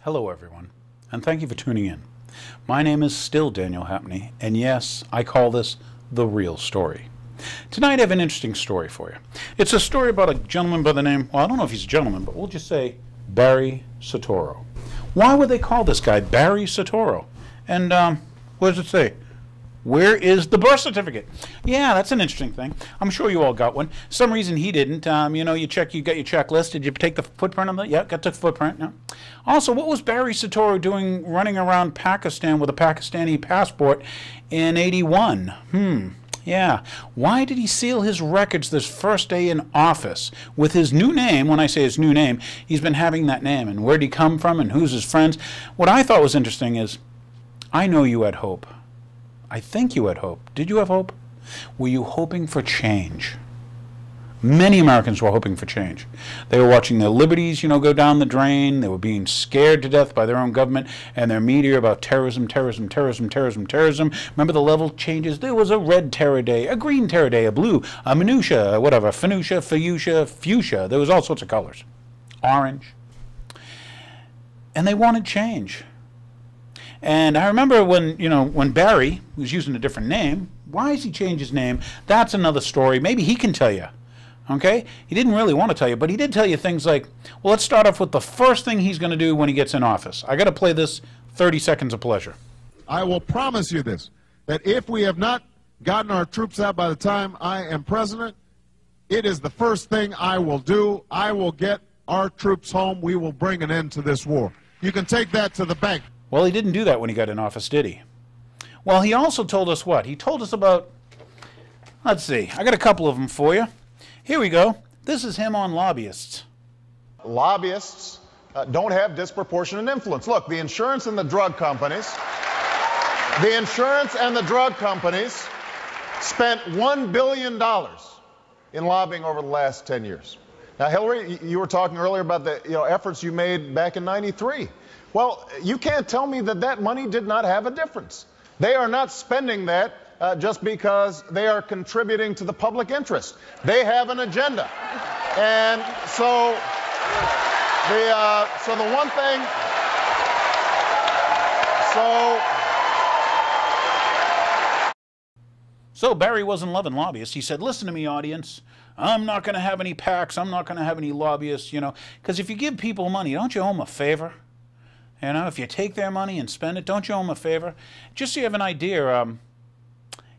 Hello everyone, and thank you for tuning in. My name is still Daniel Hapney, and yes, I call this The Real Story. Tonight I have an interesting story for you. It's a story about a gentleman by the name, well, I don't know if he's a gentleman, but we'll just say Barry Soetoro. Why would they call this guy Barry Soetoro? And what does it say? Where is the birth certificate? Yeah, that's an interesting thing. I'm sure you all got one. Some reason he didn't. You got your checklist. Did you take the footprint on that? Yeah, got the footprint. No. Also, what was Barry Soetoro doing running around Pakistan with a Pakistani passport in '81? Yeah. Why did he seal his records this first day in office with his new name? When I say his new name, he's been having that name. And where did he come from and who's his friends? What I thought was interesting is, I know you had hope. I think you had hope. Did you have hope? Were you hoping for change? Many Americans were hoping for change. They were watching their liberties, go down the drain. They were being scared to death by their own government and their media about terrorism. Remember the level changes? There was a red terror day, a green terror day, a blue, a minutia, whatever, fuchsia. There was all sorts of colors. Orange. And they wanted change. And I remember when Barry was using a different name. Why has he changed his name? That's another story. Maybe he can tell you. Okay? He didn't really want to tell you, but he did tell you things like, well, let's start off with the first thing he's going to do when he gets in office. I got to play this 30 seconds of pleasure. I will promise you this, that if we have not gotten our troops out by the time I am president, it is the first thing I will do. I will get our troops home. We will bring an end to this war. You can take that to the bank. Well, he didn't do that when he got in office, did he? Well, he also told us what? He told us about, let's see, I got a couple of them for you. Here we go. This is him on lobbyists. Lobbyists don't have disproportionate influence. Look, the insurance and the drug companies spent $1 billion in lobbying over the last 10 years. Now, Hillary, you were talking earlier about the efforts you made back in '93. Well, you can't tell me that that money did not have a difference. They are not spending that just because they are contributing to the public interest. They have an agenda. And so the one thing, So Barry wasn't loving lobbyists. He said, listen to me, audience. I'm not going to have any PACs. I'm not going to have any lobbyists, because if you give people money, don't you owe them a favor? If you take their money and spend it, don't you owe them a favor? Just so you have an idea,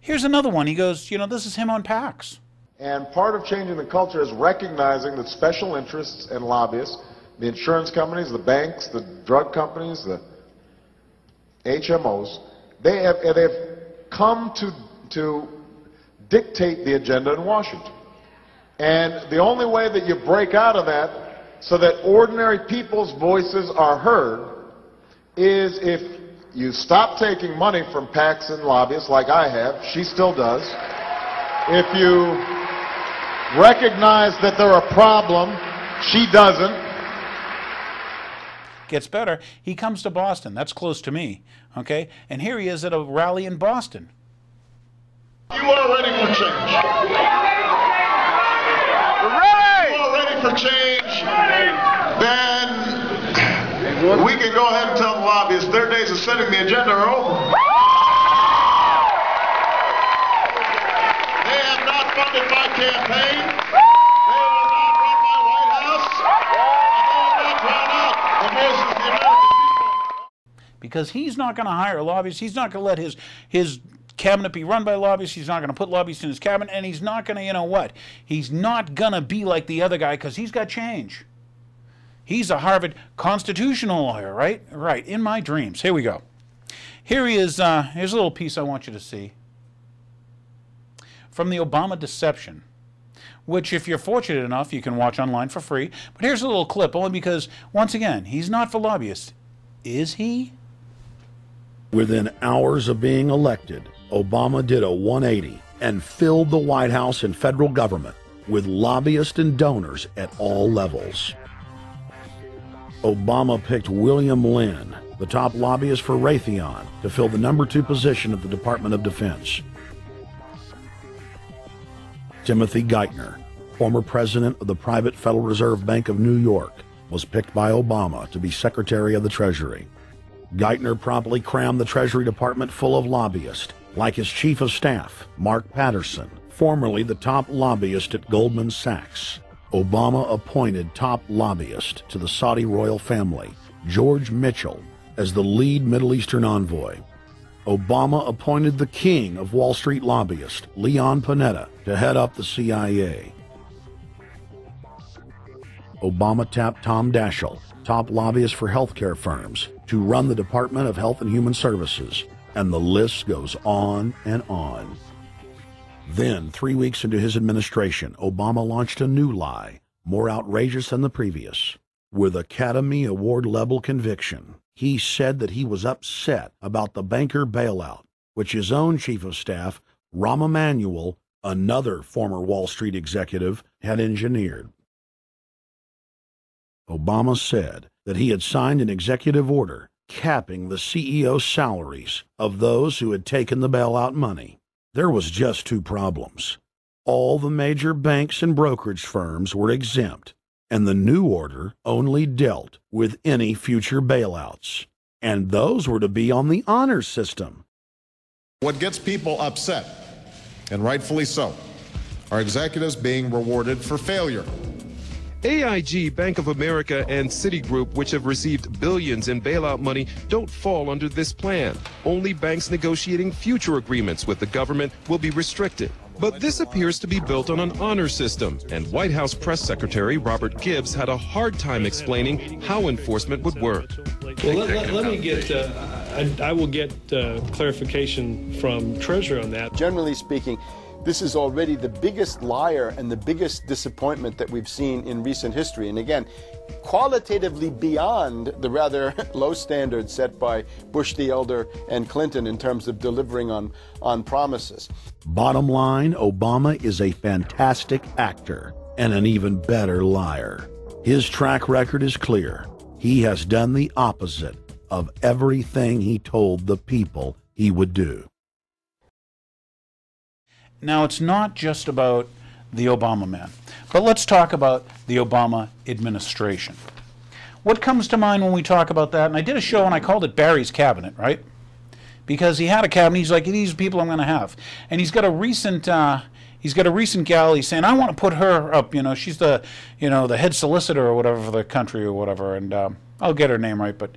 here's another one. He goes, this is him on PACs. And part of changing the culture is recognizing that special interests and lobbyists, the insurance companies, the banks, the drug companies, the HMOs, they have come to dictate the agenda in Washington. And the only way that you break out of that so that ordinary people's voices are heard is if you stop taking money from PACs and lobbyists like I have. She still does. If you recognize that they're a problem, she doesn't. Gets better. He comes to Boston. That's close to me. Okay? And here he is at a rally in Boston. You are ready for change. You are ready for change. Then we can go ahead and tell the lobbyists their days of setting the agenda are over. They have not funded my campaign. They will not run my White House. And they will not drown out the voices of the American people. Because he's not going to hire lobbyists. He's not going to let his cabinet be run by lobbyists. He's not going to put lobbyists in his cabinet. And he's not going to, He's not going to be like the other guy because he's got change. He's a Harvard constitutional lawyer, right? Right, in my dreams. Here we go. Here he is. Here's a little piece I want you to see. From the Obama Deception, which if you're fortunate enough, you can watch online for free. But here's a little clip, only because, once again, he's not for lobbyists. Is he? Within hours of being elected, Obama did a 180 and filled the White House and federal government with lobbyists and donors at all levels. Obama picked William Lynn, the top lobbyist for Raytheon, to fill the #2 position at the Department of Defense. Timothy Geithner, former president of the private Federal Reserve Bank of New York, was picked by Obama to be Secretary of the Treasury. Geithner promptly crammed the Treasury Department full of lobbyists, like his Chief of Staff, Mark Patterson, formerly the top lobbyist at Goldman Sachs. Obama appointed top lobbyist to the Saudi royal family, George Mitchell, as the lead Middle Eastern envoy. Obama appointed the king of Wall Street lobbyists, Leon Panetta, to head up the CIA. Obama tapped Tom Daschle, top lobbyist for healthcare firms, to run the Department of Health and Human Services, and the list goes on and on. Then, 3 weeks into his administration, Obama launched a new lie, more outrageous than the previous. With Academy Award-level conviction, he said that he was upset about the banker bailout, which his own Chief of Staff, Rahm Emanuel, another former Wall Street executive, had engineered. Obama said that he had signed an executive order capping the CEO salaries of those who had taken the bailout money. There was just two problems. All the major banks and brokerage firms were exempt, and the new order only dealt with any future bailouts, and those were to be on the honor system. What gets people upset, and rightfully so, are executives being rewarded for failure. AIG, Bank of America, and Citigroup, which have received billions in bailout money, don't fall under this plan. Only banks negotiating future agreements with the government will be restricted. But this appears to be built on an honor system, and White House Press Secretary Robert Gibbs had a hard time explaining how enforcement would work. Well, let me get, I will get clarification from Treasury on that. Generally speaking, this is already the biggest liar and the biggest disappointment that we've seen in recent history. And again, qualitatively beyond the rather low standards set by Bush the Elder and Clinton in terms of delivering on promises. Bottom line, Obama is a fantastic actor and an even better liar. His track record is clear. He has done the opposite of everything he told the people he would do. Now, it's not just about the Obama man, but let's talk about the Obama administration. What comes to mind when we talk about that? And I did a show and I called it Barry's Cabinet, right? Because he had a cabinet. He's like, these are people I'm going to have. And he's got a recent gal. He's saying, I want to put her up. You know, she's the, the head solicitor or whatever for the country or whatever. And I'll get her name right, but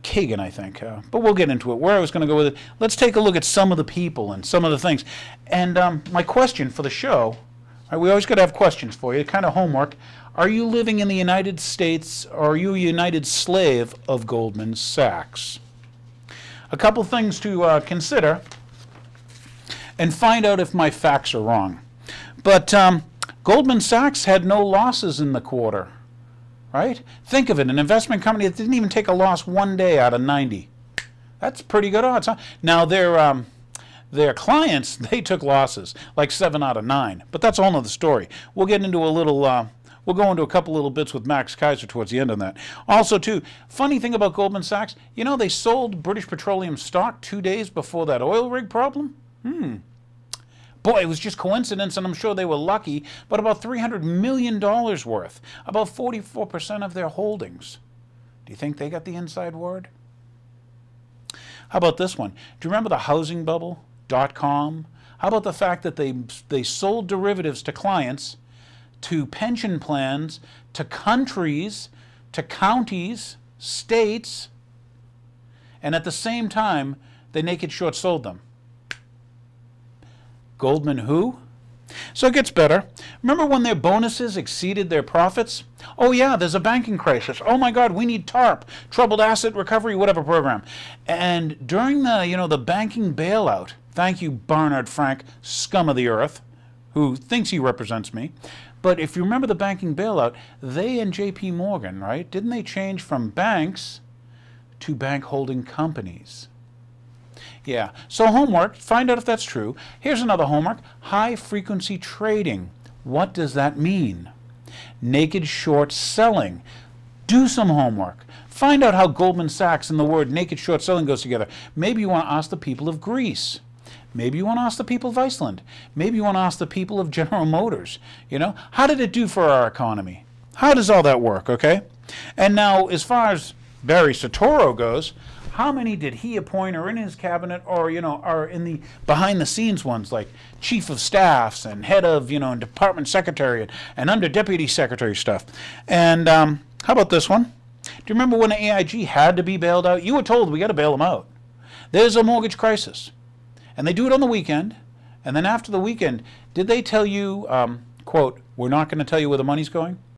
Kagan, I think. But we'll get into it. Where I was going to go with it, let's take a look at some of the people and some of the things. And my question for the show, we always got to have questions for you, kind of homework. Are you living in the United States, or are you a United slave of Goldman Sachs? A couple things to consider and find out if my facts are wrong. But Goldman Sachs had no losses in the quarter. Right? Think of it, an investment company that didn't even take a loss one day out of 90. That's pretty good odds, huh? Now, their clients, they took losses, like 7 out of 9. But that's a whole other story. We'll get into a little, we'll go into a couple little bits with Max Keiser towards the end on that. Also, too, funny thing about Goldman Sachs, they sold British Petroleum stock 2 days before that oil rig problem? Boy, it was just coincidence, and I'm sure they were lucky, but about $300 million worth, about 44% of their holdings. Do you think they got the inside word? How about this one? Do you remember the housing bubble.com? How about the fact that they sold derivatives to clients, to pension plans, to countries, to counties, states, and at the same time, they naked short sold them? Goldman who? So it gets better. Remember when their bonuses exceeded their profits? Oh yeah, there's a banking crisis. Oh my God, we need TARP, Troubled Asset Recovery, whatever program. And during the, the banking bailout, thank you, Barnard Frank, scum of the earth, who thinks he represents me. But if you remember the banking bailout, they and J.P. Morgan, right, didn't they change from banks to bank holding companies? Yeah, so homework, find out if that's true. Here's another homework, high-frequency trading. What does that mean? Naked short selling. Do some homework. Find out how Goldman Sachs and the word naked short selling goes together. Maybe you want to ask the people of Greece. Maybe you want to ask the people of Iceland. Maybe you want to ask the people of General Motors. How did it do for our economy? How does all that work, okay? And now, as far as Barry Soetoro goes, how many did he appoint, or in his cabinet, or are in the behind-the-scenes ones, like chief of staffs and head of department secretary and under deputy secretary stuff? And how about this one? Do you remember when the AIG had to be bailed out? You were told we got to bail them out. There's a mortgage crisis, and they do it on the weekend. And then after the weekend, did they tell you, quote, "We're not going to tell you where the money's going"?